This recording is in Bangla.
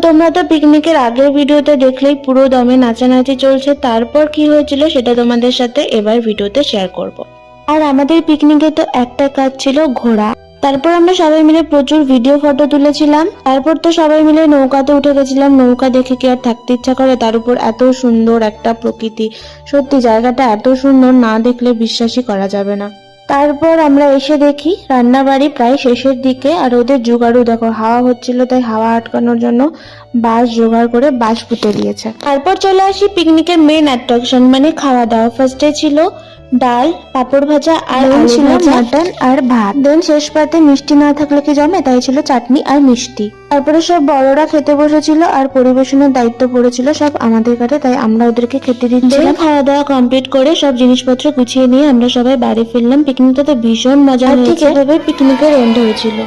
তোমরা তো পিকনিকের আগের ভিডিওতে দেখলেই পুরো দমে নাচানাচি চলছে। তারপর কি হয়েছিল সেটা তোমাদের সাথে এবার ভিডিওতে শেয়ার করব। আর আমাদের পিকনিকে তো একটা কাজ ছিল ঘোরা। তারপর আমরা সবাই মিলে প্রচুর ভিডিও ফটো তুলেছিলাম। তারপর তো সবাই মিলে নৌকাতে উঠে গেছিলাম। নৌকা দেখে কি আর থাকতে ইচ্ছা করে, তার উপর এত সুন্দর একটা প্রকৃতি। সত্যি জায়গাটা এত সুন্দর, না দেখলে বিশ্বাসই করা যাবে না। তারপর আমরা এসে দেখি রান্নাবাড়ি প্রায় শেষের দিকে, আর ওদের জোগাড়ও দেখো, হাওয়া হচ্ছিল তাই হাওয়া আটকানোর জন্য বাঁশ জোগাড় করে বাঁশ পুঁতে দিয়েছে। তারপর চলে আসি পিকনিকের মেন অ্যাট্রাকশন মানে খাওয়া দাওয়া। ফার্স্টে ছিল ডাল, পাঁপড় ভাজা আর আলু ছিল মাটন আর ভাত। দেন শেষ পাতে মিষ্টি না থাকলে কি জমে, তাই ছিল চাটনি আর মিষ্টি। তারপরে সব বড়রা খেতে বসেছিল আর পরিবেশনের দায়িত্ব পড়েছিল সব আমাদের কাছে, তাই আমরা ওদেরকে খেতে দিচ্ছিলাম। খাওয়া দাওয়া কমপ্লিট করে সব জিনিসপত্র গুছিয়ে নিয়ে আমরা সবাই বাড়ি ফিরলাম। পিকনিকটা তো ভীষণ মজা হয়েছে। ঠিক এভাবে পিকনিকের এন্ড হয়েছিল।